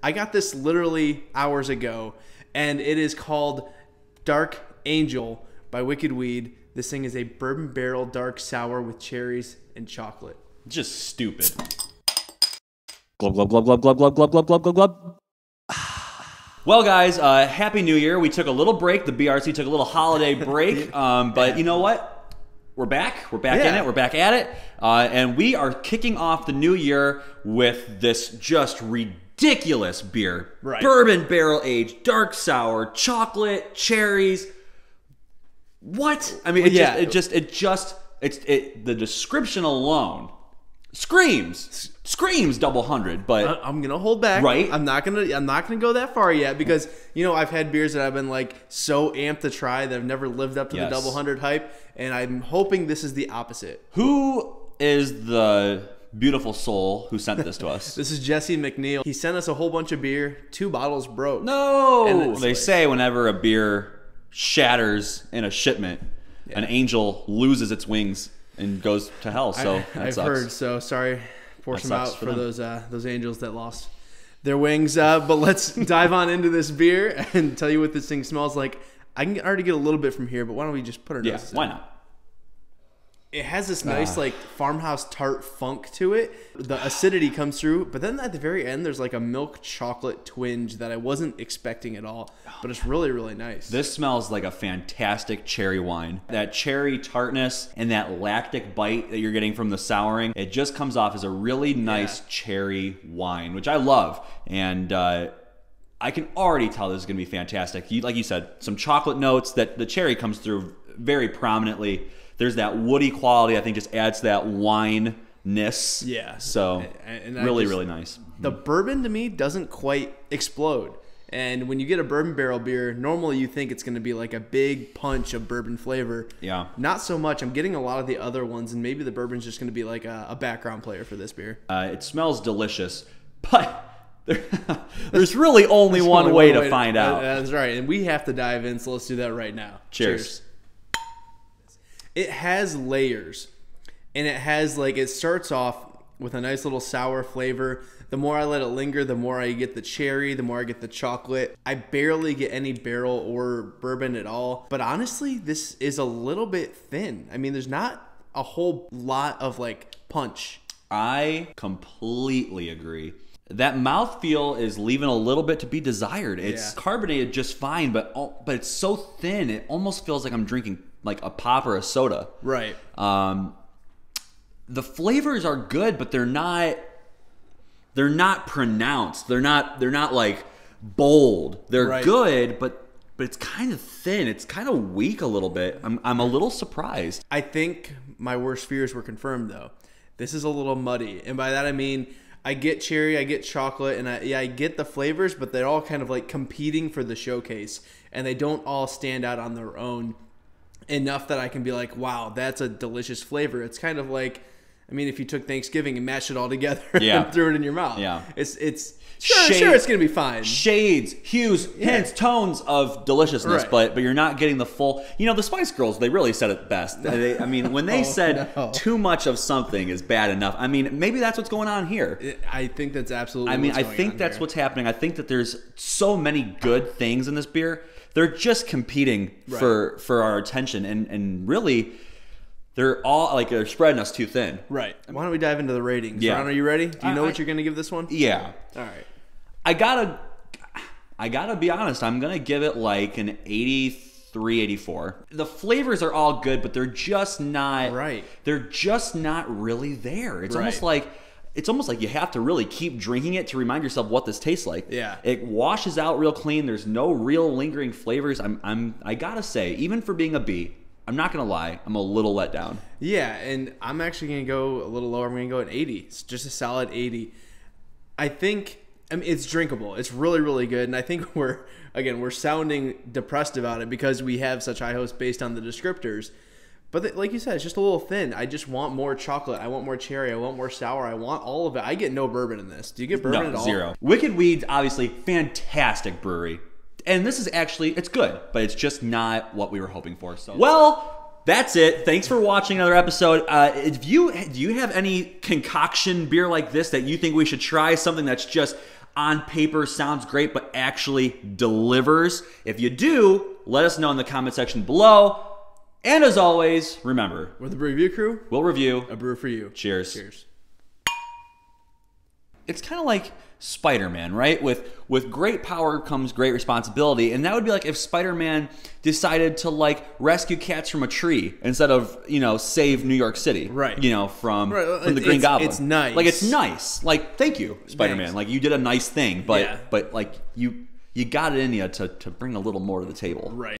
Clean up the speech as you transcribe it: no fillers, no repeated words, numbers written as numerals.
I got this literally hours ago, and it is called Dark Angel by Wicked Weed. This thing is a bourbon barrel dark sour with cherries and chocolate. Just stupid. Glub, glub, glub, glub, glub, glub, glub, glub, glub, glub, glub. Well, guys, Happy New Year. We took a little break. The BRC took a little holiday break. But you know what? We're back. We're back in it. We're back at it. And we are kicking off the new year with this just ridiculous beer. Right. Bourbon barrel aged, dark sour, chocolate, cherries. What? I mean, the description alone screams double 100. But I'm gonna hold back. Right? I'm not gonna go that far yet because I've had beers that I've been like so amped to try that I've never lived up to the double 100 hype, and I'm hoping this is the opposite. Who is the beautiful soul who sent this to us? This is Jesse McNeil. He sent us a whole bunch of beer. 2 bottles broke. No, they say whenever a beer shatters in a shipment, an angel loses its wings and goes to hell. So I've heard. So sorry, pour some out for those angels that lost their wings. But let's dive on into this beer and tell you what this thing smells like. I can already get a little bit from here, but why don't we just put our noses in? Why not? It has this nice like farmhouse tart funk to it. The acidity comes through, but then at the very end, there's like a milk chocolate twinge that I wasn't expecting at all. But it's really, really nice. This smells like a fantastic cherry wine. That cherry tartness and that lactic bite that you're getting from the souring, it just comes off as a really nice cherry wine, which I love. And I can already tell this is going to be fantastic. Like you said, some chocolate notes that the cherry comes through very prominently. There's that woody quality, I think, just adds to that wine-ness. Yeah. So, and really, really nice. The bourbon, to me, doesn't quite explode. And when you get a bourbon barrel beer, normally you think it's going to be like a big punch of bourbon flavor. Yeah. Not so much. I'm getting a lot of the other ones, and maybe the bourbon's just going to be like a background player for this beer. It smells delicious, but there's really only one way to find out. That's right. And we have to dive in, so let's do that right now. Cheers. It has layers, and it starts off with a nice little sour flavor. The more I let it linger, the more I get the cherry, the more I get the chocolate. I barely get any barrel or bourbon at all. But honestly, this is a little bit thin. I mean, there's not a whole lot of like punch. I completely agree. That mouthfeel is leaving a little bit to be desired. It's carbonated just fine, but it's so thin, it almost feels like I'm drinking like a pop or a soda. Right. The flavors are good, but they're not pronounced. They're not like bold. They're good, but it's kind of thin. It's kind of weak a little bit. I'm a little surprised. I think my worst fears were confirmed though. This is a little muddy, and by that I mean I get cherry, I get chocolate, and I get the flavors, but they're all kind of like competing for the showcase, and they don't all stand out on their own enough that I can be like, wow, that's a delicious flavor. It's kind of like, I mean, if you took Thanksgiving and mashed it all together and threw it in your mouth. Yeah. It's sure it's going to be fine. Shades, hues, hints, tones of deliciousness, but you're not getting the full. The Spice Girls, they really said it best. I mean, when they said too much of something is bad enough, I mean, maybe that's what's going on here. I think that's absolutely I think that's what's happening. I think that there's so many good things in this beer. They're just competing for our attention, and really, they're all like they're spreading us too thin. Right. Why don't we dive into the ratings? Yeah. Ron, are you ready? Do you know what you're going to give this one? Yeah. All right. I gotta be honest. I'm gonna give it like an 83, 84. The flavors are all good, but they're just not right. They're just not really there. It's almost like you have to really keep drinking it to remind yourself what this tastes like. Yeah. It washes out real clean. There's no real lingering flavors. I gotta say, even for being a B, I'm not gonna lie, I'm a little let down. Yeah, and I'm actually gonna go a little lower. I'm gonna go at 80. It's just a solid 80. I mean, it's drinkable. It's really, really good. And I think we're sounding depressed about it because we have such high hopes based on the descriptors. But like you said, it's just a little thin. I just want more chocolate. I want more cherry. I want more sour. I want all of it. I get no bourbon in this. Do you get bourbon at all? Zero. Wicked Weed's obviously fantastic brewery. And this is actually, it's good, but it's just not what we were hoping for. So, well, that's it. Thanks for watching another episode. Do you have any concoction beer like this that you think we should try? Something that's just on paper sounds great, but actually delivers? If you do, let us know in the comment section below. And as always, remember, We're the Brew Review Crew. we'll review. A brew for you. Cheers. Cheers. It's kind of like Spider-Man, right? With great power comes great responsibility, and that would be like if Spider-Man decided to like rescue cats from a tree instead of, you know, save New York City, right? You know, from the Green It's Goblin. It's nice. Like it's nice. Like thank you, Spider-Man. Thanks. Like you did a nice thing, but Yeah. but like you got it in you to bring a little more to the table. Right.